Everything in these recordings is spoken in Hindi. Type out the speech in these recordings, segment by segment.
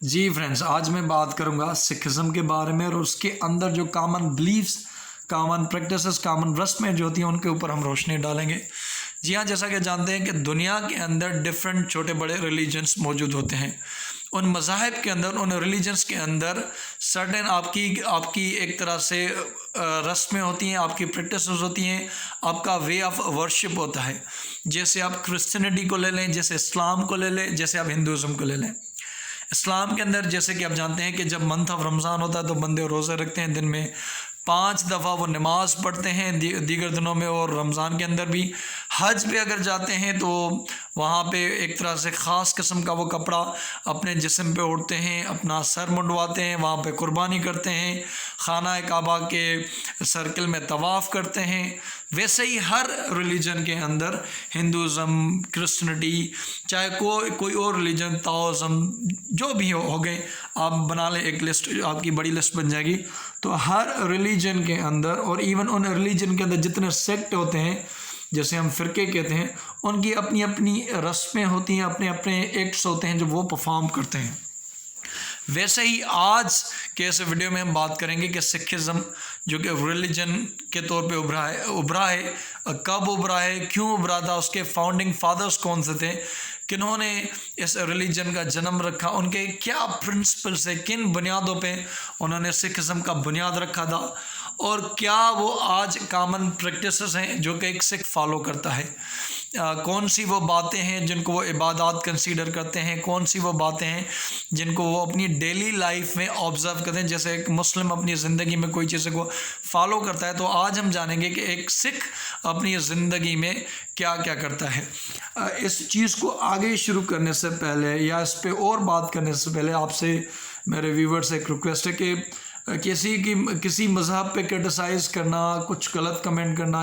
जी फ्रेंड्स, आज मैं बात करूंगा सिखिज़्म के बारे में और उसके अंदर जो common believes, common practices, common रस्में जो होती हैं उनके ऊपर हम रोशनी डालेंगे। जी हाँ, जैसा कि जानते हैं कि दुनिया के अंदर डिफरेंट छोटे बड़े रिलीजन्स मौजूद होते हैं। उन मज़ाहिब के अंदर, उन रिलीजन्स के अंदर सर्टेन आपकी एक तरह से रस्में होती हैं, आपकी प्रैक्टिसेस होती हैं, आपका वे ऑफ वर्शिप होता है। जैसे आप क्रिश्चियनिटी को ले लें, जैसे इस्लाम को ले लें, जैसे आप हिंदुज़म को ले लें। इस्लाम के अंदर जैसे कि आप जानते हैं कि जब मंथ ऑफ रमज़ान होता है तो बंदे रोज़े रखते हैं, दिन में 5 दफ़ा वो नमाज पढ़ते हैं, दीगर दिनों में और रमज़ान के अंदर भी। हज पे अगर जाते हैं तो वहाँ पे एक तरह से ख़ास किस्म का वो कपड़ा अपने जिस्म पे ओढ़ते हैं, अपना सर मुंडवाते हैं, वहाँ पे कुर्बानी करते हैं, खाना काबा के सर्किल में तवाफ़ करते हैं। वैसे ही हर रिलीजन के अंदर, हिंदुज़म, क्रिश्चनिटी, चाहे कोई और रिलीजन, ताओज़म, जो भी हो गए, आप बना लें एक लिस्ट, आपकी बड़ी लिस्ट बन जाएगी। तो हर रिलीजन के अंदर और इवन उन रिलीजन के अंदर जितने सेक्ट होते हैं, जैसे हम फ़िरके कहते हैं, उनकी अपनी अपनी रस्में होती हैं, अपने अपने एक्ट्स होते हैं जो वो परफॉर्म करते हैं। वैसे ही आज के इस वीडियो में हम बात करेंगे कि सिखिज़्म जो कि रिलीजन के तौर पे उभरा है, कब उभरा है, क्यों उभरा था, उसके फाउंडिंग फादर्स कौन से थे, किन्होंने इस रिलीजन का जन्म रखा, उनके क्या प्रिंसिपल्स है, किन बुनियादों पे उन्होंने सिखिज़्म का बुनियाद रखा था, और क्या वो आज कॉमन प्रैक्टिसेस हैं जो कि एक सिख फॉलो करता है। कौन सी वो बातें हैं जिनको वो इबादत कंसीडर करते हैं, कौन सी वो बातें हैं जिनको वो अपनी डेली लाइफ में ऑब्ज़र्व करते हैं। जैसे एक मुस्लिम अपनी ज़िंदगी में कोई चीज़ को फॉलो करता है, तो आज हम जानेंगे कि एक सिख अपनी ज़िंदगी में क्या क्या करता है। इस चीज़ को आगे शुरू करने से पहले या इस पे और बात करने से पहले आपसे मेरे व्यूवर्स एक रिक्वेस्ट है कि किसी मज़हब पे क्रिटिसाइज़ करना, कुछ गलत कमेंट करना,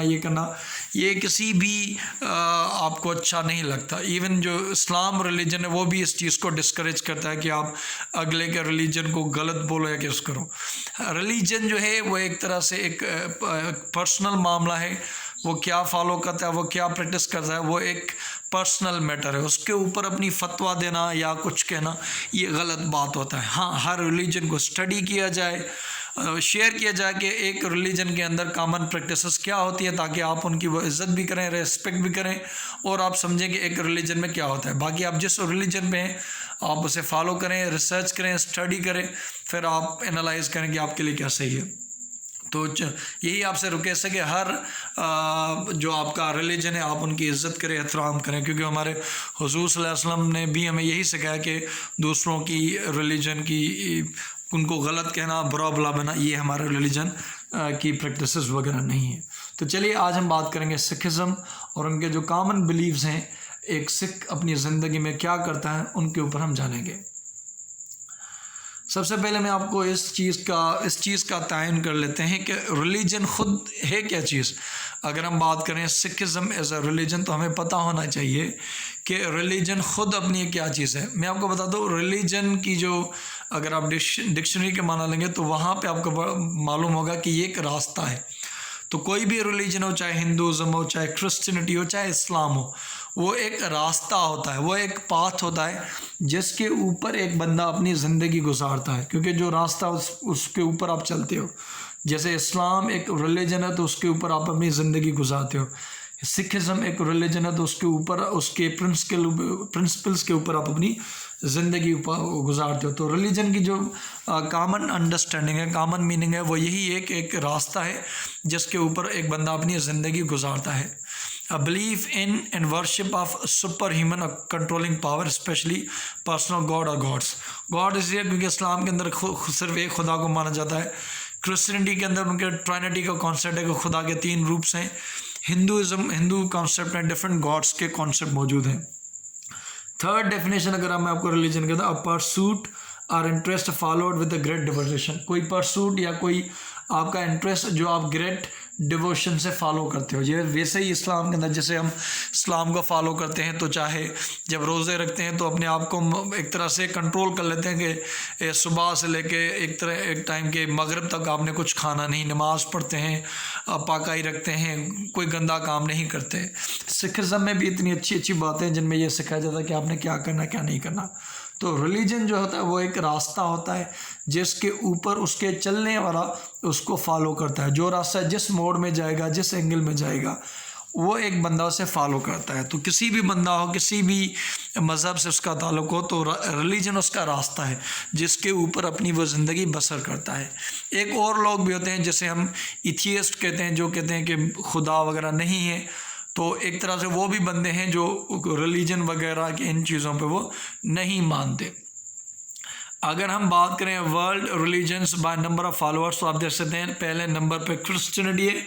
ये किसी भी आपको अच्छा नहीं लगता। इवन जो इस्लाम रिलीजन है वो भी इस चीज़ को डिस्करेज करता है कि आप अगले के रिलीजन को गलत बोलो या किस करो। रिलीजन जो है वो एक तरह से एक पर्सनल मामला है। वो क्या फॉलो करता है, वो क्या प्रैक्टिस करता है, वो एक पर्सनल मैटर है। उसके ऊपर अपनी फतवा देना या कुछ कहना ये गलत बात होता है। हाँ, हर रिलीजन को स्टडी किया जाए, शेयर किया जाए कि एक रिलीजन के अंदर कॉमन प्रैक्टिसेस क्या होती है, ताकि आप उनकी वो इज़्ज़त भी करें, रेस्पेक्ट भी करें, और आप समझें कि एक रिलीजन में क्या होता है। बाकी आप जिस रिलीजन में हैं आप उसे फॉलो करें, रिसर्च करें, स्टडी करें, फिर आप एनालाइज करें कि आपके लिए क्या सही है। तो यही आपसे रिक्वेस्ट है कि हर जो आपका रिलीजन है आप उनकी इज़्ज़त करें, एहतराम करें, क्योंकि हमारे हुज़ूर सल्लल्लाहु अलैहि वसल्लम ने भी हमें यही सिखाया कि दूसरों की रिलीजन की उनको गलत कहना, बुरा भला बना, ये हमारे रिलीजन की प्रैक्टिसेस वगैरह नहीं है। तो चलिए आज हम बात करेंगे सिखिज़्म और उनके जो कॉमन बिलीव्स हैं, एक सिख अपनी ज़िंदगी में क्या करता है, उनके ऊपर हम जानेंगे। सबसे पहले मैं आपको इस चीज़ का तयन कर लेते हैं कि रिलीजन खुद है क्या चीज़। अगर हम बात करें सिखिज़्म एज अ रिलीजन, तो हमें पता होना चाहिए कि रिलीजन खुद अपनी क्या चीज़ है। मैं आपको बता दूँ, रिलीजन की जो अगर आप डिक्शनरी के माना लेंगे तो वहाँ पे आपको मालूम होगा कि ये एक रास्ता है। तो कोई भी रिलीजन हो, चाहे हिंदुज़म हो, चाहे क्रिश्चियनिटी हो, चाहे इस्लाम हो, वो एक रास्ता होता है, वो एक पाथ होता है जिसके ऊपर एक बंदा अपनी ज़िंदगी गुजारता है। क्योंकि जो रास्ता उसके ऊपर आप चलते हो, जैसे इस्लाम एक रिलीजन है तो उसके ऊपर आप अपनी ज़िंदगी गुजारते हो। सिखिज़्म एक रिलीजन है तो उसके ऊपर, उसके प्रिंसिपल्स के ऊपर आप अपनी ज़िंदगी गुजारते हो। तो रिलीजन की जो कॉमन अंडरस्टैंडिंग है, कॉमन मीनिंग है, वो यही एक रास्ता है जिसके ऊपर एक बंदा अपनी ज़िंदगी गुजारता है। A belief in and worship of superhuman controlling power, especially personal God or gods. God इसलिए क्योंकि इस्लाम के अंदर सिर्फ एक खुदा को माना जाता है। क्रिश्चियनिटी के अंदर उनके ट्राइनिटी का कॉन्सेप्ट है कि खुदा के 3 रूप्स हैं। हिंदू कॉन्सेप्ट में डिफरेंट गॉड्स के कॉन्सेप्ट मौजूद हैं। थर्ड डेफिनेशन अगर मैं आपको रिलीजन कहता हूँ, अ परसूट और interest followed with a great devotion. कोई परसूट या कोई आपका इंटरेस्ट जो आप ग्रेट डिवोशन से फॉलो करते हो। ये वैसे ही इस्लाम के अंदर जैसे हम इस्लाम को फॉलो करते हैं, तो चाहे जब रोज़े रखते हैं तो अपने आप को एक तरह से कंट्रोल कर लेते हैं कि सुबह से लेके एक टाइम के मगरिब तक आपने कुछ खाना नहीं, नमाज़ पढ़ते हैं, पाकाई रखते हैं, कोई गंदा काम नहीं करते। सिखिज़्म में भी इतनी अच्छी अच्छी बातें हैं जिनमें यह सिखाया जाता है कि आपने क्या करना क्या नहीं करना। तो रिलीजन जो होता है वो एक रास्ता होता है जिसके ऊपर उसके चलने वाला उसको फॉलो करता है। जो रास्ता जिस मोड़ में जाएगा, जिस एंगल में जाएगा, वो एक बंदा उसे फॉलो करता है। तो किसी भी बंदा हो, किसी भी मज़हब से उसका ताल्लुक़ हो, तो रिलीजन उसका रास्ता है जिसके ऊपर अपनी वो ज़िंदगी बसर करता है। एक और लोग भी होते हैं जिसे हम एथियस्ट कहते हैं, जो कहते हैं कि खुदा वगैरह नहीं है। तो एक तरह से वो भी बंदे हैं जो रिलीजन वगैरह की इन चीज़ों पे वो नहीं मानते। अगर हम बात करें world religions by number of followers, तो आप देख सकते हैं पहले नंबर पे क्रिश्चियनिटी है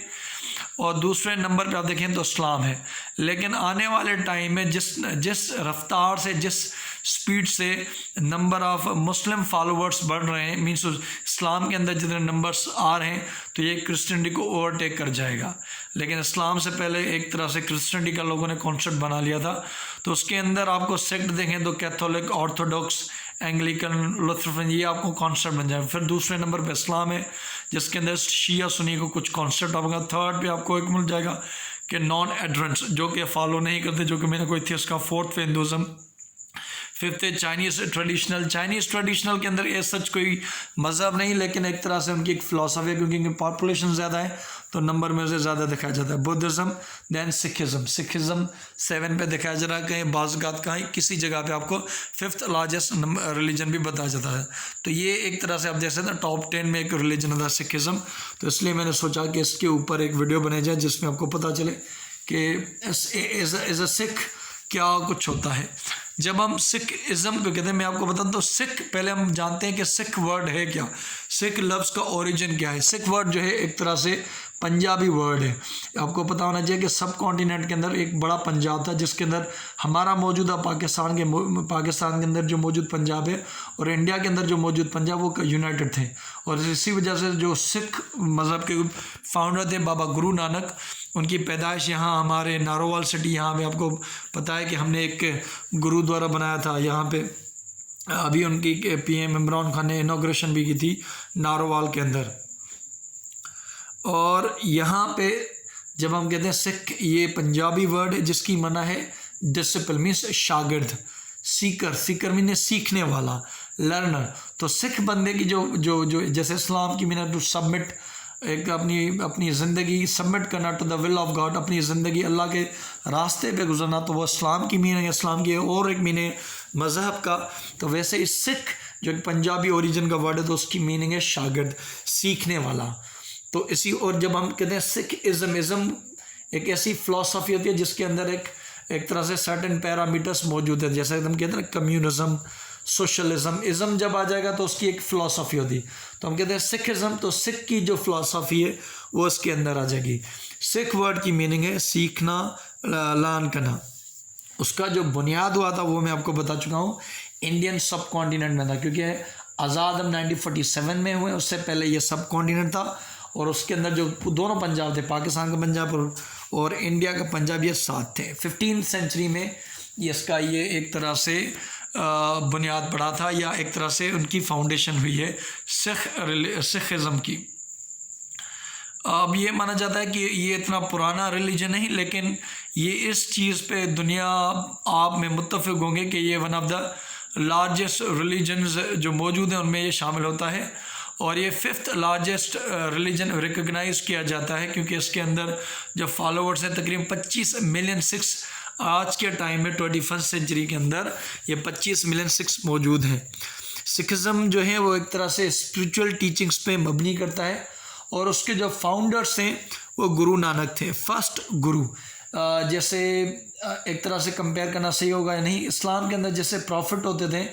और दूसरे नंबर पे आप देखें तो इस्लाम है। लेकिन आने वाले टाइम में जिस रफ्तार से, जिस स्पीड से नंबर ऑफ़ मुस्लिम फॉलोअर्स बढ़ रहे हैं, मीन्स इस्लाम के अंदर जितने नंबर्स आ रहे हैं, तो ये क्रिश्चियनिटी को ओवरटेक कर जाएगा। लेकिन इस्लाम से पहले एक तरह से क्रिश्चियनिटी का लोगों ने कॉन्सेप्ट बना लिया था। तो उसके अंदर आपको सेक्ट देखें तो कैथोलिक, ऑर्थोडॉक्स, एंग्लिकन, लुथरन, ये आपको कॉन्सेप्ट बन जाए। फिर दूसरे नंबर पे इस्लाम है जिसके अंदर शिया सुन्नी को कुछ कॉन्सेप्ट होगा। थर्ड पे आपको एक मिल जाएगा कि नॉन एडरेंट्स, जो कि फॉलो नहीं करते, जो कि मैंने कोई एथियस्ट का। फोर्थ पे हिंदुज़म। फिफ्थ है चाइनीज़ ट्रेडिशनल। चाइनीज़ ट्रेडिशनल के अंदर ये सच कोई मज़हब नहीं, लेकिन एक तरह से उनकी एक फ़िलासफ़ी है, क्योंकि इनकी पॉपुलेशन ज़्यादा है तो नंबर में से ज़्यादा दिखाया जाता है। Buddhism, then Sikhism. सिखिज़्म 7 पे दिखाया जा रहा है, कहीं बाज़ कहीं किसी जगह पे आपको 5th लार्जेस्ट रिलीजन भी बताया जाता है। तो ये एक तरह से आप देख सकते हैं टॉप 10 में एक रिलीजन होता है सिखिज़्म। तो इसलिए मैंने सोचा कि इसके ऊपर एक वीडियो बनाई जाए जिसमें आपको पता चले कि एज अ सिख क्या कुछ होता है। जब हम सिख इज़म को कहते हैं, मैं आपको बताऊँ तो सिख, पहले हम जानते हैं कि सिख वर्ड है क्या, सिख लफ्ज़ का ओरिजिन क्या है। सिख वर्ड जो है एक तरह से पंजाबी वर्ड है। आपको पता होना चाहिए कि सब कॉन्टिनेंट के अंदर एक बड़ा पंजाब था, जिसके अंदर हमारा मौजूदा पाकिस्तान के अंदर जो मौजूद पंजाब है और इंडिया के अंदर जो मौजूद पंजाब, वो यूनाइटेड थे। और इसी वजह से जो सिख मज़हब के फाउंडर थे बाबा गुरु नानक, उनकी पैदाइश यहाँ हमारे नारोवाल सिटी, यहाँ पे आपको पता है कि हमने एक गुरुद्वारा बनाया था यहाँ पे। अभी उनकी PM इमरान खान ने इनॉग्रेशन भी की थी नारोवाल के अंदर। और यहाँ पे जब हम कहते हैं सिख, ये पंजाबी वर्ड है जिसकी मना है डिसिपल, मीन्स शागिर्द, सीकर मीन सीखने वाला, लर्नर। तो सिख बंदे की जो जैसे इस्लाम की मीन टू सबमिट, एक अपनी ज़िंदगी सबमिट करना to the will of God, अपनी ज़िंदगी अल्लाह के रास्ते पे गुजरना, तो वो इस्लाम की मीनिंग है। इस्लाम की और एक मीनिंग मज़हब का। तो वैसे इस सिख जो पंजाबी ओरिजिन का वर्ड है, तो उसकी मीनिंग है शागिर्द, सीखने वाला। तो इसी, और जब हम कहते हैं सिख इज़म एक ऐसी फ़िलासफ़ी होती है जिसके अंदर एक तरह से सर्टेन पैरामीटर्स मौजूद है। जैसे हम कहते हैं ना कम्युनिज़म, सोशलिज़म, इज़म जब आ जाएगा तो उसकी एक फ़िलासफ़ी होती। तो हम कहते हैं सिखिज़म, तो सिख की जो फ़िलासफ़ी है वो उसके अंदर आ जाएगी। सिख वर्ड की मीनिंग है सीखना, लर्न करना। उसका जो बुनियाद हुआ था वो मैं आपको बता चुका हूँ, इंडियन सब कॉन्टिनेंट में था, क्योंकि आज़ाद हम 1947 में हुए, उससे पहले ये सब कॉन्टिनेंट था। और उसके अंदर जो दोनों पंजाब थे, पाकिस्तान का पंजाब और इंडिया का पंजाब, ये साथ थे। 15th सेंचुरी में इसका ये एक तरह से बुनियाद पड़ा था, या एक तरह से उनकी फाउंडेशन हुई है सिखिज़म की। अब ये माना जाता है कि ये इतना पुराना रिलीजन नहीं, लेकिन ये इस चीज़ पे दुनिया आप में मुत्तफ़िक होंगे कि ये one of the largest religions जो मौजूद हैं उनमें ये शामिल होता है। और ये 5th लार्जेस्ट रिलीजन रिकग्नाइज़ किया जाता है, क्योंकि इसके अंदर जो फॉलोवर्स हैं तकरीबन 25 मिलियन सिख्स आज के टाइम में 21st सेंचुरी के अंदर ये 25 मिलियन सिख्स मौजूद हैं। सिखिज़म जो है वो एक तरह से स्पिरिचुअल टीचिंग्स पे मबनी करता है, और उसके जो फाउंडर्स हैं वो गुरु नानक थे, फर्स्ट गुरु। जैसे एक तरह से कंपेयर करना सही होगा या नहीं, इस्लाम के अंदर जैसे प्रॉफिट होते थे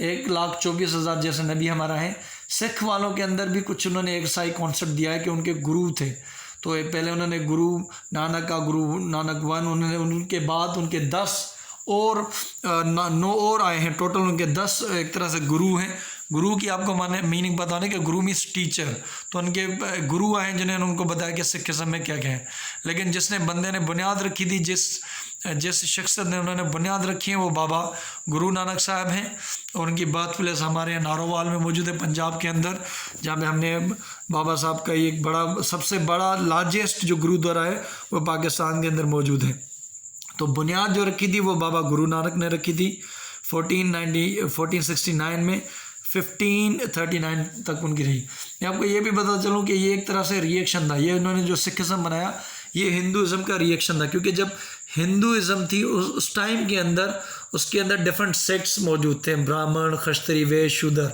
1,24,000 जैसे नबी हमारा है, सिख वालों के अंदर भी कुछ उन्होंने एक सही कॉन्सेप्ट दिया है कि उनके गुरु थे। तो पहले उन्होंने गुरु नानक 1, उन्होंने उनके बाद उनके 10 और 9 और आए हैं, टोटल उनके 10 एक तरह से गुरु हैं। गुरु की आपको माने मीनिंग पता नहीं कि गुरु मीन्स टीचर, तो उनके गुरु आए जिन्होंने उनको बताया कि सिखिज़म में क्या क्या है। लेकिन जिसने बंदे ने बुनियाद रखी थी, जिस शख्सियत ने उन्होंने बुनियाद रखी है, वो बाबा गुरु नानक साहब हैं। और उनकी बर्थ प्लेस हमारे यहाँ नारोवाल में मौजूद है, पंजाब के अंदर, जहाँ पे हमने बाबा साहब का एक बड़ा, सबसे बड़ा लार्जेस्ट जो गुरुद्वारा है वो पाकिस्तान के अंदर मौजूद है। तो बुनियाद जो रखी थी वो बाबा गुरु नानक ने रखी थी 1469 में 1539 तक उनकी रही। मैं आपको ये भी बता चलूँ कि ये एक तरह से रिएक्शन था, ये उन्होंने जो सिखिज़म बनाया ये हिंदुज़म का रिएक्शन था, क्योंकि जब हिंदुज़म थी उस टाइम के अंदर उसके अंदर डिफरेंट सेक्ट्स मौजूद थे, ब्राह्मण, क्षत्रिय, वैश्य, शूद्र,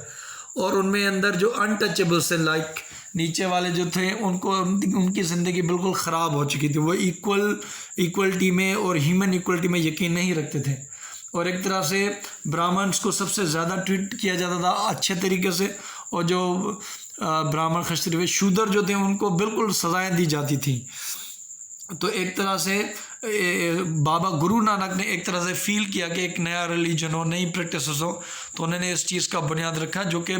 और उनमें अंदर जो अनटचेबल्स थे लाइक नीचे वाले जो थे उनको उनकी ज़िंदगी बिल्कुल ख़राब हो चुकी थी, वो इक्वलिटी में और ह्यूमन इक्वलिटी में यकीन नहीं रखते थे, और एक तरह से ब्राह्मण्स को सबसे ज़्यादा ट्रीट किया जाता था अच्छे तरीके से, और जो ब्राह्मण, क्षत्रिय, शूद्र जो थे उनको बिल्कुल सजाएं दी जाती थी। तो एक तरह से बाबा गुरु नानक ने एक तरह से फील किया कि एक नया रिलीजन हो, नई प्रैक्टिसेस हो, तो उन्होंने इस चीज़ का बुनियाद रखा, जो कि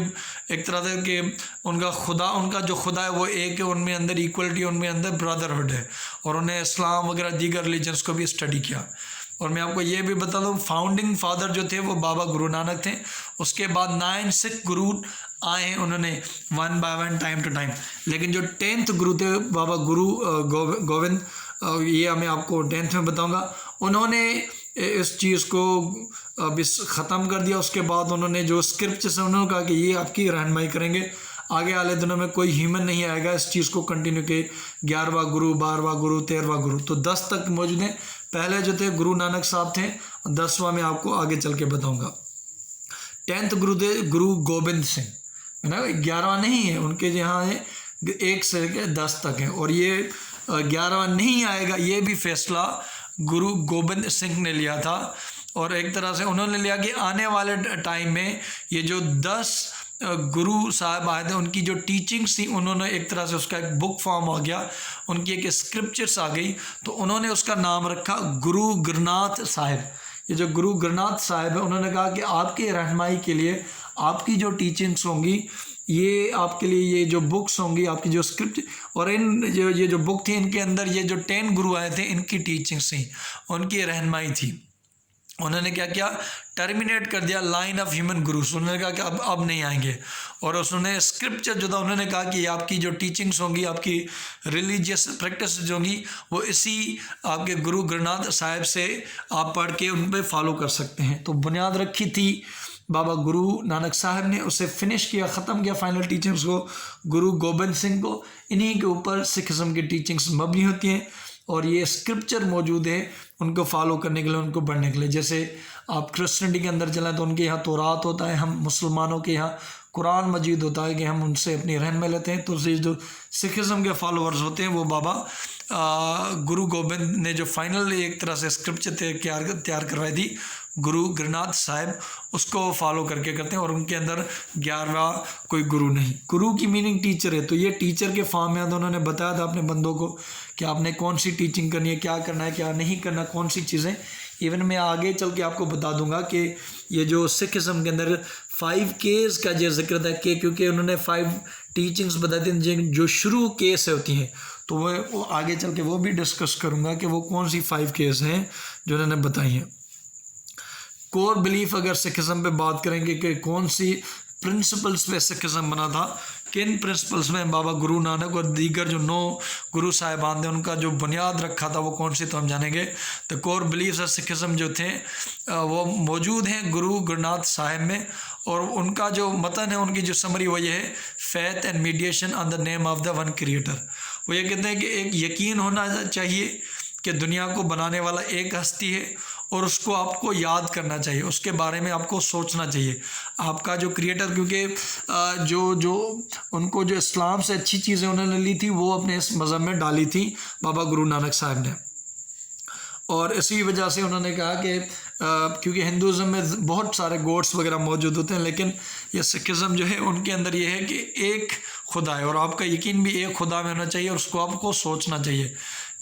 एक तरह से कि उनका जो खुदा है वो एक है, उनमें अंदर इक्वलिटी, उनमें अंदर ब्रदरहुड है, और उन्हें इस्लाम वगैरह दीगर रिलीजन्स को भी स्टडी किया। और मैं आपको ये भी बता दूँ फाउंडिंग फादर जो थे वो बाबा गुरु नानक थे, उसके बाद 9 सिख गुरु आए उन्होंने one by one time to time, लेकिन जो 10th गुरु थे बाबा गुरु गोविंद, ये मैं आपको 10th में बताऊंगा, उन्होंने इस चीज़ को अभी ख़त्म कर दिया। उसके बाद उन्होंने जो स्क्रिप्चर से उन्होंने कहा कि ये आपकी रहनुमाई करेंगे, आगे वाले दिनों में कोई ह्यूमन नहीं आएगा इस चीज़ को कंटिन्यू के 11वां गुरु, 12वां गुरु, 13वां गुरु, तो 10 तक मौजूद हैं। पहले जो थे गुरु नानक साहब थे, 10वां में आपको आगे चल के बताऊँगा। 10th गुरु थे गुरु गोबिंद सिंह, है ना, 11वां नहीं है उनके, यहाँ है 1 से लेकर 10 तक है, और ये 11वां नहीं आएगा ये भी फैसला गुरु गोबिंद सिंह ने लिया था। और एक तरह से उन्होंने लिया कि आने वाले टाइम में ये जो 10 गुरु साहब आए थे उनकी जो टीचिंग्स थी, उन्होंने एक तरह से उसका एक बुक फॉर्म हो गया, उनकी एक स्क्रिप्चर्स आ गई, तो उन्होंने उसका नाम रखा गुरु गुरुनाथ साहिब। ये जो गुरु गुरुनाथ साहिब है, उन्होंने कहा कि आपकी रहनुमाई के लिए आपकी जो टीचिंग्स होंगी, ये आपके लिए ये जो बुक्स होंगी, आपकी जो स्क्रिप्ट, और ये जो बुक थी इनके अंदर ये जो 10 गुरु आए थे इनकी टीचिंग्स थी, उनकी रहनुमाई थी। उन्होंने क्या किया, टर्मिनेट कर दिया लाइन ऑफ ह्यूमन गुरुस, उन्होंने कहा कि अब नहीं आएंगे, और उसने स्क्रिप्चर जो था उन्होंने कहा कि आपकी जो टीचिंग्स होंगी, आपकी रिलीजियस प्रैक्टिस जो होंगी, वो इसी आपके गुरु गुरुनाथ साहिब से आप पढ़ के उन पर फॉलो कर सकते हैं। तो बुनियाद रखी थी बाबा गुरु नानक साहब ने, उसे फिनिश किया, ख़त्म किया फाइनल टीचिंग्स को गुरु गोबिंद सिंह को। इन्हीं के ऊपर सिखिज़म की टीचिंग्स मबनी होती हैं, और ये स्क्रिप्चर मौजूद है उनको फॉलो करने के लिए, उनको पढ़ने के लिए। जैसे आप क्रिश्चियनिटी के अंदर चलें तो उनके यहाँ तौरात होता है, हम मुसलमानों के यहाँ कुरान मजीद होता है कि हम उनसे अपनी रहनुमाई लेते हैं। तो जो सिखिज़म के फॉलोअर्स होते हैं वो बाबा गुरु गोबिंद ने जो फाइनल एक तरह से स्क्रिप्चर तैयार करवाई थी गुरु गुरुनाथ साहिब, उसको फॉलो करके करते हैं, और उनके अंदर 11वां कोई गुरु नहीं। गुरु की मीनिंग टीचर है, तो ये टीचर के फॉर्म में उन्होंने बताया था अपने बंदों को कि आपने कौन सी टीचिंग करनी है, क्या करना है, क्या नहीं करना, कौन सी चीज़ें। इवन मैं आगे चल के आपको बता दूंगा कि ये जो सिखिज़म के अंदर 5 केस का जो जिक्र था, कि क्योंकि उन्होंने 5 टीचिंग्स बताई थी जो शुरू केस से होती हैं, तो वो आगे चल के वो भी डिस्कस करूँगा कि वो कौन सी 5 केस हैं जो उन्होंने बताई हैं। कोर बिलीफ अगर सिखिज़म पे बात करेंगे कि कौन सी प्रिंसिपल्स पे सिखिज़म बना था, किन प्रिंसिपल्स में बाबा गुरु नानक और दीगर जो 9 गुरु साहिबान थे उनका जो बुनियाद रखा था वो कौन सी, तो हम जानेंगे। तो कोर बिलीफ्स ऑफ सिखिज़म जो थे वो मौजूद हैं गुरु गुरुनाथ साहिब में, और उनका जो मतन है, उनकी जो समरी वो ये है, faith and mediation on the name of the one creator. वो ये कहते हैं कि एक यकीन होना चाहिए कि दुनिया को बनाने वाला एक हस्ती है, और उसको आपको याद करना चाहिए, उसके बारे में आपको सोचना चाहिए। आपका जो क्रिएटर, क्योंकि जो उनको जो इस्लाम से अच्छी चीज़ें उन्होंने ली थी वो अपने इस मज़हब में डाली थी बाबा गुरु नानक साहब ने, और इसी वजह से उन्होंने कहा कि क्योंकि हिंदुज़म में बहुत सारे गॉड्स वगैरह मौजूद होते हैं, लेकिन ये सिखिज़म जो है उनके अंदर ये है कि एक खुदा है, और आपका यकीन भी एक खुदा में होना चाहिए, और उसको आपको सोचना चाहिए।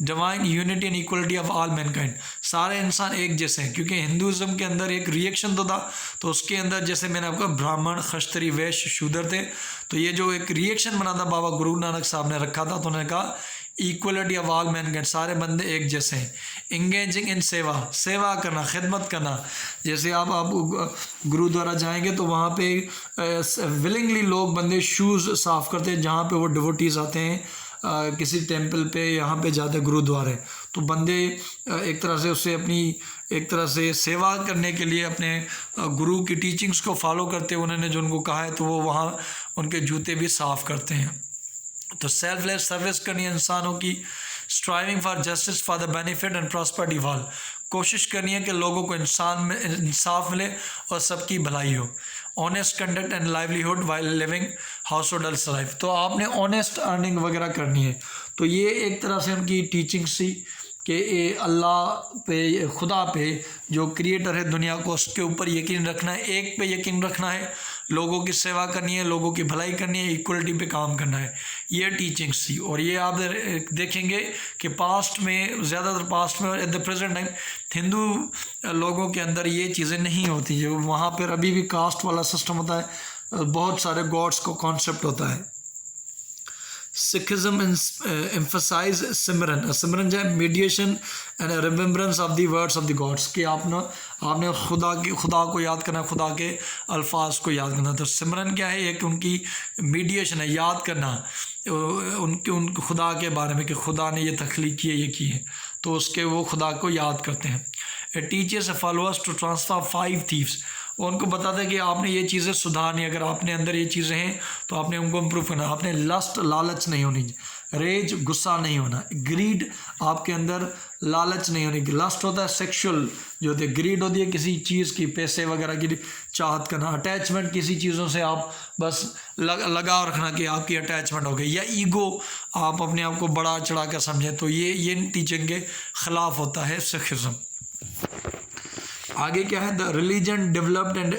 Divine unity and equality of all Mankind, सारे इंसान एक जैसे हैं, क्योंकि हिंदुज़म के अंदर एक रिएक्शन तो था, तो उसके अंदर जैसे मैंने आपको ब्राह्मण, क्षत्रिय, वैश्य, शूद्र थे, तो ये जो एक रिएक्शन बना था बाबा गुरु नानक साहब ने रखा था, तो उन्होंने कहा इक्वलिटी ऑफ ऑल मैनकाइंड, सारे बंदे एक जैसे हैं। इंगेजिंग इन सेवा करना, खिदमत करना, जैसे आप गुरुद्वारा जाएंगे तो वहाँ पे विलिंगली लोग बंदे शूज़ साफ़ करते हैं जहाँ पे वो डिवोटीज़ आते हैं किसी टेंपल पे यहाँ पे जाते गुरुद्वारे, तो बंदे एक तरह से उससे अपनी एक तरह से सेवा करने के लिए अपने गुरु की टीचिंग्स को फॉलो करते हैं, उन्होंने जो उनको कहा है तो वो वहाँ उनके जूते भी साफ़ करते हैं। तो सेल्फलेस सर्विस करनी है इंसानों की, striving for justice for the benefit and prosperity of all, कोशिश करनी है कि लोगों को इंसाफ मिले और सबकी भलाई हो। Honest conduct and livelihood while living house hold life, तो आपने ऑनेस्ट अर्निंग वगैरह करनी है। तो ये एक तरह से उनकी टीचिंग थी कि अल्लाह पे, खुदा पे जो क्रिएटर है दुनिया को, उसके ऊपर यकीन रखना है, एक पे यकीन रखना है, लोगों की सेवा करनी है, लोगों की भलाई करनी है, इक्वलिटी पे काम करना है, ये टीचिंग्स थी। और ये आप देखेंगे कि पास्ट में, ज़्यादातर पास्ट में और at the present time Hindu लोगों के अंदर ये चीज़ें नहीं होती, जो वहाँ पर अभी भी कास्ट वाला सिस्टम होता है, बहुत सारे गॉड्स को कॉन्सेप्ट होता है। सिखिज्म एम्फसाइज सिमरन, सिमरन जो है mediation and remembrance of the words of the gods, कि आपने खुदा को याद करना, खुदा के अल्फाज को याद करना। तो सिमरन क्या है, एक उनकी मीडिएशन है, याद करना उन खुदा के बारे में कि खुदा ने ये तख्लीक की है, ये की है, तो उसके वो खुदा को याद करते हैं। It teachers followers to transform 5 thieves, वो उनको बताता है कि आपने ये चीज़ें सुधारनी, अगर आपने अंदर ये चीज़ें हैं तो आपने उनको इम्प्रूव करना। आपने लस्ट, लालच नहीं होनी, रेज, गुस्सा नहीं होना, ग्रीड आपके अंदर लालच नहीं होनी। लस्ट होता है सेक्सुअल जो होती है, ग्रीड होती है किसी चीज़ की, पैसे वगैरह की चाहत करना, अटैचमेंट किसी चीज़ों से आप बस लगाव रखना कि आपकी अटैचमेंट हो गई, या ईगो, आप अपने आप को बड़ा चढ़ा कर समझें, तो ये टीचिंग के ख़िलाफ़ होता है सिखिज्म। आगे क्या है, the religion developed and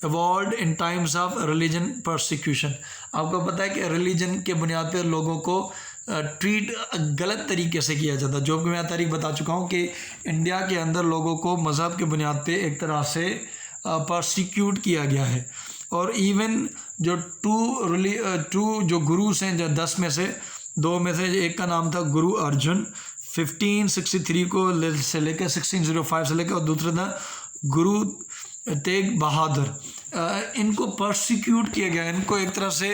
evolved in times of religion persecution। आपको पता है कि रिलीजन के बुनियाद पर लोगों को ट्रीट गलत तरीके से किया जाता है, जो कि मैं तारीख बता चुका हूँ कि इंडिया के अंदर लोगों को मज़हब के बुनियाद पे एक तरह से परसिक्यूट किया गया है। और इवन जो टू जो गुरुस हैं, जो 10 में से 2 में से एक का नाम था गुरु अर्जुन 1563 को से लेकर 1605 से लेकर, और दूसरा था गुरु तेग बहादुर। इनको परसिक्यूट किया गया, इनको एक तरह से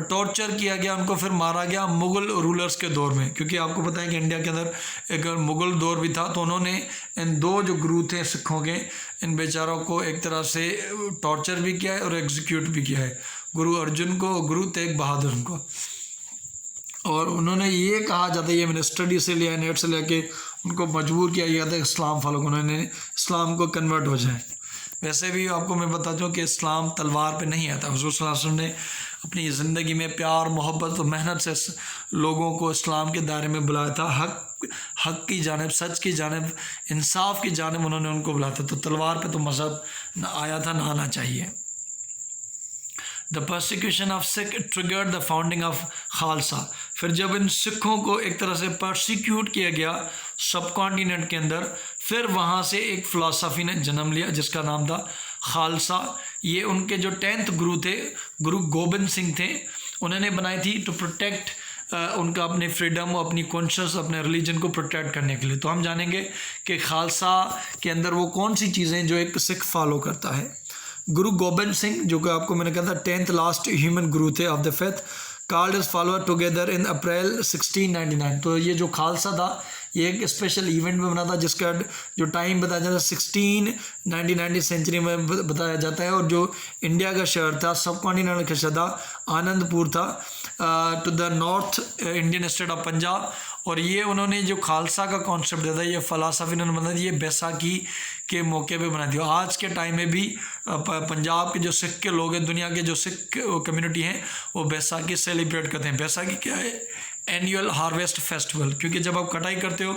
टॉर्चर किया गया, उनको फिर मारा गया मुग़ल रूलर्स के दौर में, क्योंकि आपको पता है कि इंडिया के अंदर एक मुग़ल दौर भी था। तो उन्होंने इन 2 जो गुरु थे सिखों के, इन बेचारों को एक तरह से टॉर्चर भी किया है और एग्जीक्यूट भी किया है, गुरु अर्जुन को, गुरु तेग बहादुर को। और उन्होंने ये कहा जाता है, ये मैंने स्टडी से लिया, नेट से लेके, उनको मजबूर किया गया था इस्लाम फॉलो, उन्होंने इस्लाम को कन्वर्ट हो जाए। वैसे भी आपको मैं बताता हूँ कि इस्लाम तलवार पे नहीं आता। हुज़ूर सल्लल्लाहु अलैहि वसल्लम ने अपनी ज़िंदगी में प्यार, मोहब्बत और मेहनत से लोगों को इस्लाम के दायरे में बुलाया था, हक की जानिब, सच की जानिब, इंसाफ की जानिब उन्होंने उनको बुलाया था। तो तलवार पे तो मज़हब न आया था, ना आना चाहिए। The persecution of Sikh triggered the founding of Khalsa. फिर जब इन सिखों को एक तरह से परसिक्यूट किया गया सब कॉन्टिनेंट के अंदर, फिर वहाँ से एक फ़िलासफ़ी ने जन्म लिया जिसका नाम था खालसा। ये उनके जो 10th गुरु थे, गुरु गोबिंद सिंह थे, उन्होंने बनाई थी टू प्रोटेक्ट उनका अपने फ्रीडम, अपनी कॉन्शियस, अपने रिलीजन को प्रोटेक्ट करने के लिए। तो हम जानेंगे कि खालसा के अंदर वो कौन सी चीज़ें जो एक सिख फॉलो करता है। गुरु गोबिंद सिंह, जो कि आपको मैंने कहा था 10th लास्ट ह्यूमन गुरु थे of the faith, called his follower together in April 1699। तो ये जो खालसा था ये एक स्पेशल इवेंट में बना था, जिसका जो टाइम बताया जाता है 1699 सेंचुरी में बताया जाता है। और जो इंडिया का शहर था, सब कॉन्टिनेंट का शहर था, आनंदपुर था, to the north Indian state of Punjab. और ये उन्होंने जो खालसा का कॉन्सेप्ट दिया था, ये फ़लसफ़ी उन्होंने बना दिया, बैसाखी के मौके पे बना दिया। आज के टाइम में भी पंजाब के जो सिख के लोग हैं, दुनिया के जो सिख कम्युनिटी हैं, वो बैसाखी सेलिब्रेट करते हैं। बैसाखी क्या है? एनुअल हार्वेस्ट फेस्टिवल, क्योंकि जब आप कटाई करते हो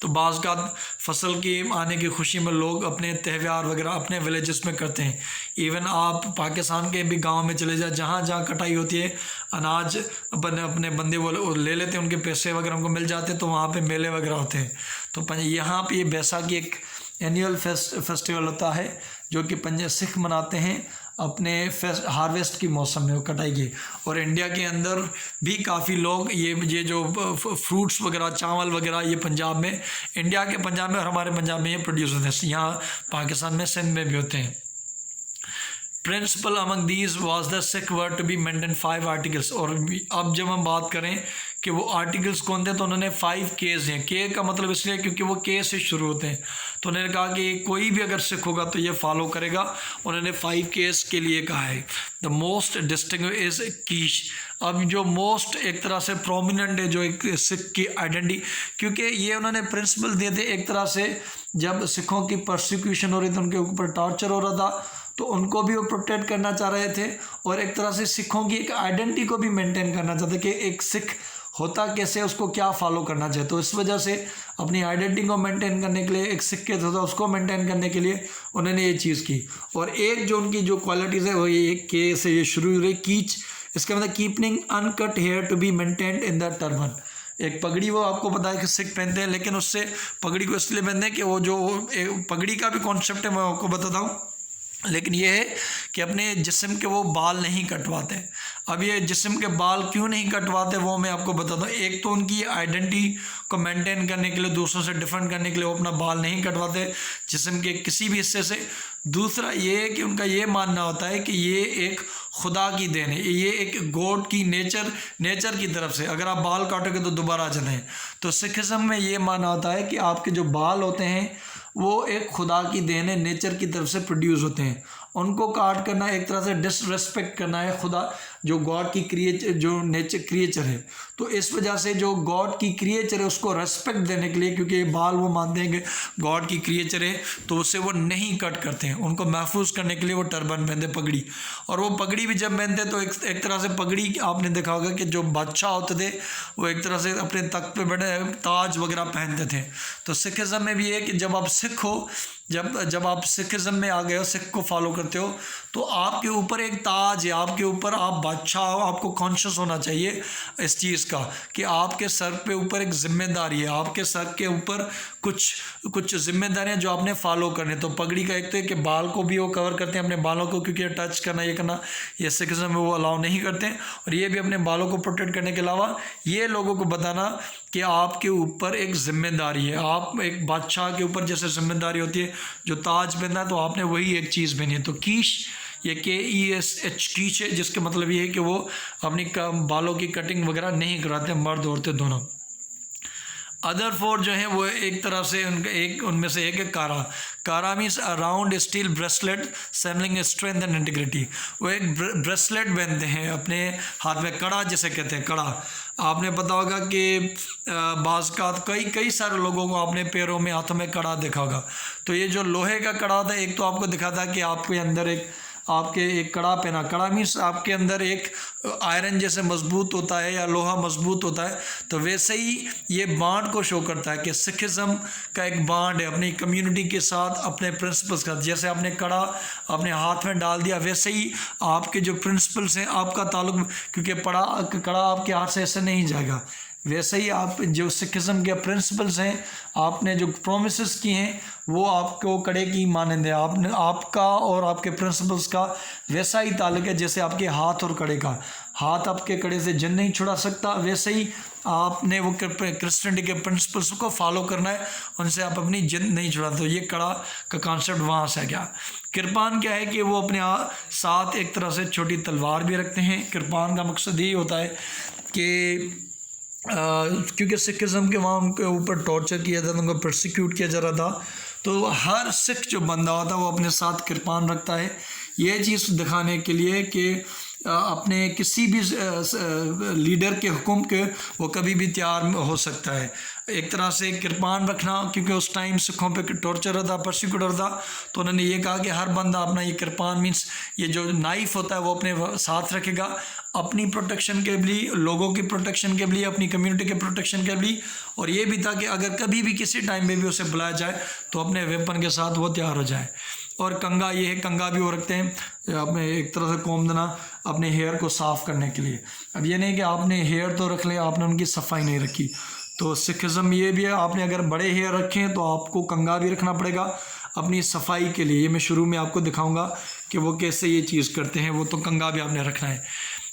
तो बाज़ का फसल की आने की खुशी में लोग अपने त्यौहार वगैरह अपने विलेजेस में करते हैं। इवन आप पाकिस्तान के भी गांव में चले जाए, जहाँ जहाँ कटाई होती है, अनाज अपने बंदे वो ले लेते हैं, उनके पैसे वगैरह उनको मिल जाते हैं, तो वहाँ पे मेले वगैरह होते हैं। तो यहाँ पे ये बैसाखी एक एनुअल फेस्टिवल होता है जो कि सिख मनाते हैं अपने हार्वेस्ट की मौसम में, वो कटाई की। और इंडिया के अंदर भी काफ़ी लोग ये जो फ्रूट्स वगैरह, चावल वगैरह, ये पंजाब में, इंडिया के पंजाब में और हमारे पंजाब में ये प्रोड्यूस होते हैं। यहाँ पाकिस्तान में, सिंध में भी होते हैं। Principal among these was the Sikh word to be maintain 5 articles. और अब जब हम बात करें कि वो आर्टिकल्स कौन थे, तो उन्होंने 5 केस हैं। के का मतलब इसलिए क्योंकि वो के से शुरू होते हैं, तो उन्होंने कहा कि कोई भी अगर सिख होगा तो ये फॉलो करेगा। उन्होंने 5 केस के लिए कहा है। द मोस्ट डिस्टिंग्विश इज कीश। अब जो मोस्ट एक तरह से प्रोमिनेंट है जो एक सिख की आइडेंटिटी, क्योंकि ये उन्होंने प्रिंसिपल दिए थे एक तरह से, जब सिखों की परसिक्यूशन हो रही थी, उनके ऊपर टॉर्चर हो रहा था, तो उनको भी वो प्रोटेक्ट करना चाह रहे थे, और एक तरह से सिखों की एक आइडेंटिटी को भी मेंटेन करना चाहते कि एक सिख होता कैसे, उसको क्या फॉलो करना चाहिए। तो इस वजह से अपनी आइडेंटिटी को मेंटेन करने के लिए, एक सिख के होता उसको मेंटेन करने के लिए उन्होंने ये चीज़ की। और एक जो उनकी जो क्वालिटीज़ है वो ये के से ये शुरू हो रही, कीच, इसका मतलब keeping uncut hair to be maintained in the turban. एक पगड़ी वो आपको पता है कि सिख पहनते हैं, लेकिन उससे पगड़ी को इसलिए पहनते हैं कि वो जो पगड़ी का भी कॉन्सेप्ट है मैं आपको बताता हूँ, लेकिन ये है कि अपने जिस्म के वो बाल नहीं कटवाते। अब ये जिस्म के बाल क्यों नहीं कटवाते वो मैं आपको बताता हूँ। एक तो उनकी आइडेंटिटी को मेंटेन करने के लिए, दूसरों से डिफरेंट करने के लिए वो अपना बाल नहीं कटवाते जिस्म के किसी भी हिस्से से। दूसरा ये है कि उनका ये मानना होता है कि ये एक खुदा की देन है, ये एक गॉड की नेचर की तरफ से, अगर आप बाल काटोगे तो दोबारा आ जाते हैं। तो सिखिज्म में ये मानना होता है कि आपके जो बाल होते हैं वो एक खुदा की देन है, नेचर की तरफ से प्रोड्यूस होते हैं। उनको काट करना एक तरह से डिसरेस्पेक्ट करना है खुदा जो गॉड की जो नेचर क्रिएचर है। तो इस वजह से जो गॉड की क्रिएचर है उसको रेस्पेक्ट देने के लिए, क्योंकि ये बाल वो मानते हैं कि गॉड की क्रिएचर है, तो उसे वो नहीं कट करते हैं। उनको महफूज करने के लिए वो टर्बन पहनते, पगड़ी। और वो पगड़ी भी जब पहनते तो एक तरह से पगड़ी आपने देखा होगा कि जो बादशाह होते थे वो एक तरह से अपने तख्त पे बैठे ताज वगैरह पहनते थे। तो सिखिज्म में भी है कि जब आप सिख हो, जब आप सिखिज्म में आ गए हो, सिख को फॉलो करते हो, तो आपके ऊपर एक ताज है, आपके ऊपर आप बादशाह हो। आपको कॉन्शियस होना चाहिए इस चीज़ का कि आपके सर पे ऊपर एक जिम्मेदारी है, आपके सर के ऊपर कुछ जिम्मेदारियां जो आपने फॉलो करने। तो पगड़ी का एक तो है कि बाल को भी वो कवर करते हैं, अपने बालों को, क्योंकि टच करना ये करना ये सिखिज्म में वो अलाउ नहीं करते हैं। और ये भी अपने बालों को प्रोटेक्ट करने के अलावा ये लोगों को बताना कि आपके ऊपर एक जिम्मेदारी है। आप एक बादशाह के ऊपर जैसे जिम्मेदारी होती है, जो ताज पहनना है तो आपने वही एक चीज़ पहनी है। तो कीश, ये KESH कीच है, जिसका मतलब ये है कि वो अपनी बालों की कटिंग वगैरह नहीं कराते, मर्द औरतें दोनों। अदर 4 जो हैं वो एक तरह से उनमें से एक है kara means around steel bracelet symbolising strength and integrity. वो एक ब्रेसलेट पहनते हैं अपने हाथ में, कड़ा जिसे कहते हैं, कड़ा। आपने पता होगा कि बाज़ का कई सारे लोगों को आपने पैरों में, हाथों में कड़ा देखा होगा। तो ये जो लोहे का कड़ा था, एक तो आपको दिखा था कि आपके अंदर एक कड़ा पहना। कड़ा मीन्स आपके अंदर एक आयरन जैसे मजबूत होता है या लोहा मजबूत होता है। तो वैसे ही ये बांड को शो करता है कि सिखिज्म का एक बांड है अपनी कम्युनिटी के साथ, अपने प्रिंसिपल्स का। जैसे आपने कड़ा अपने हाथ में डाल दिया, वैसे ही आपके जो प्रिंसिपल्स हैं, आपका ताल्लुक, क्योंकि कड़ा आपके हाथ से ऐसे नहीं जाएगा, वैसे ही आप जो सिखिज्म के प्रिंसिपल्स हैं, आपने जो प्रोमिसेस की हैं वो आपको कड़े की मानंद है। आपका और आपके प्रिंसिपल्स का वैसा ही ताल्लुक है जैसे आपके हाथ और कड़े का। हाथ आपके कड़े से जिन नहीं छुड़ा सकता, वैसे ही आपने वो क्रिश्चियनिटी के प्रिंसिपल्स को फॉलो करना है, उनसे आप अपनी जिन नहीं छुड़ाते। तो ये कड़ा का कॉन्सेप्ट वहाँ से आ गया। कृपान क्या है कि वो अपने साथ एक तरह से छोटी तलवार भी रखते हैं। कृपान का मकसद यही होता है कि क्योंकि सिखिज्म के वहाँ उनके ऊपर टॉर्चर किया जाता था, उनको प्रोसिक्यूट किया जा रहा था, तो हर सिख जो बंदा होता है वो अपने साथ कृपान रखता है, ये चीज़ दिखाने के लिए कि अपने किसी भी लीडर के हुक्म के वो कभी भी तैयार हो सकता है। एक तरह से कृपान रखना, क्योंकि उस टाइम सिखों पे टॉर्चर होता, परसिक्यूट होता, तो उन्होंने ये कहा कि हर बंदा अपना ये कृपान मीन्स ये जो नाइफ होता है वो अपने साथ रखेगा, अपनी प्रोटेक्शन के लिए, लोगों की प्रोटेक्शन के लिए, अपनी कम्युनिटी के प्रोटेक्शन के लिए। और ये भी था कि अगर कभी भी किसी टाइम में भी उसे बुलाया जाए तो अपने वेपन के साथ वो तैयार हो जाए। और कंगा, ये है कंगा भी वो रखते हैं अपने एक तरह से कोम देना, अपने हेयर को साफ़ करने के लिए। अब ये नहीं कि आपने हेयर तो रख लिया, आपने उनकी सफाई नहीं रखी। तो सिखिज्म ये भी है, आपने अगर बड़े हेयर रखे हैं तो आपको कंगा भी रखना पड़ेगा अपनी सफाई के लिए। ये मैं शुरू में आपको दिखाऊंगा कि वो कैसे ये चीज़ करते हैं, वो तो कंगा भी आपने रखना है।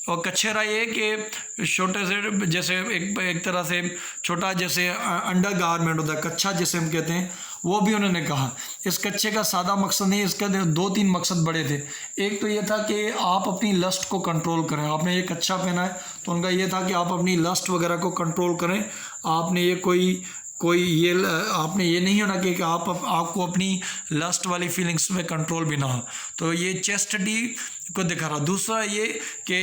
और कच्छेरा ये कि छोटे से जैसे एक तरह से छोटा जैसे अंडर गारमेंट होता है, कच्छा जैसे हम कहते हैं, वो भी उन्होंने कहा। इस कच्छे का सादा मकसद नहीं, इसका 2-3 मकसद बड़े थे। एक तो ये था कि आप अपनी लस्ट को कंट्रोल करें। आपने ये कच्छा पहना है तो उनका ये था कि आप अपनी लस्ट वगैरह को कंट्रोल करें। आपने ये कोई ये आपने ये नहीं होना कि आपको अपनी लस्ट वाली फीलिंग्स में कंट्रोल भी ना हो। तो ये चेस्टिटी को दिखा रहा। दूसरा ये कि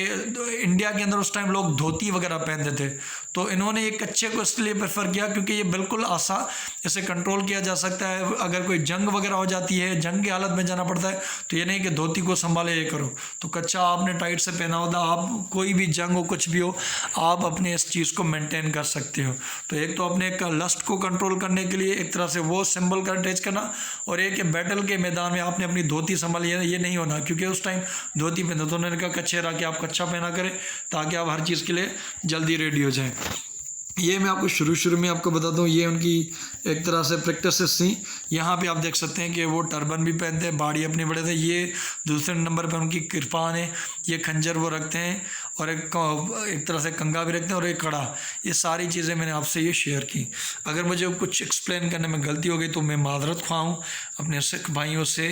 इंडिया के अंदर उस टाइम लोग धोती वगैरह पहनते थे, तो इन्होंने ये कच्छे को इसलिए प्रेफर किया क्योंकि ये बिल्कुल आसान, इसे कंट्रोल किया जा सकता है। अगर कोई जंग वगैरह हो जाती है, जंग की हालत में जाना पड़ता है, तो ये नहीं कि धोती को संभाले ये करो। तो कच्छा आपने टाइट से पहना होता, आप कोई भी जंग हो कुछ भी हो, आप अपने इस चीज़ को मेंटेन कर सकते हो। तो एक तो अपने लस्ट को कंट्रोल करने के लिए एक तरह से वो सिंबल का अटैच करना, और एक बैटल के मैदान में आपने अपनी धोती संभाली, ये नहीं होना क्योंकि उस टाइम धोती पहनते। तो उन्होंने कहा कच्छेरा कि आप कच्छा पहना करें ताकि आप हर चीज़ के लिए जल्दी रेडी हो जाएं। ये मैं आपको शुरू में आपको बता दूं, ये उनकी एक तरह से प्रैक्टिसेस थी। यहाँ पे आप देख सकते हैं कि वो टर्बन भी पहनते हैं, बाड़ी अपनी बड़े थे। ये दूसरे नंबर पे उनकी कृपान है, ये खंजर वो रखते हैं, और एक तरह से कंगा भी रखते हैं, और एक कड़ा। ये सारी चीज़ें मैंने आपसे ये शेयर की। अगर मुझे कुछ एक्सप्लेन करने में गलती हो गई तो मैं माजरत ख्वाह हूँ अपने सिख भाइयों से।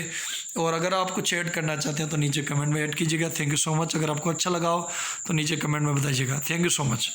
और अगर आप कुछ ऐड करना चाहते हैं तो नीचे कमेंट में ऐड कीजिएगा। Thank you so much. अगर आपको अच्छा लगा हो तो नीचे कमेंट में बताइएगा। Thank you so much.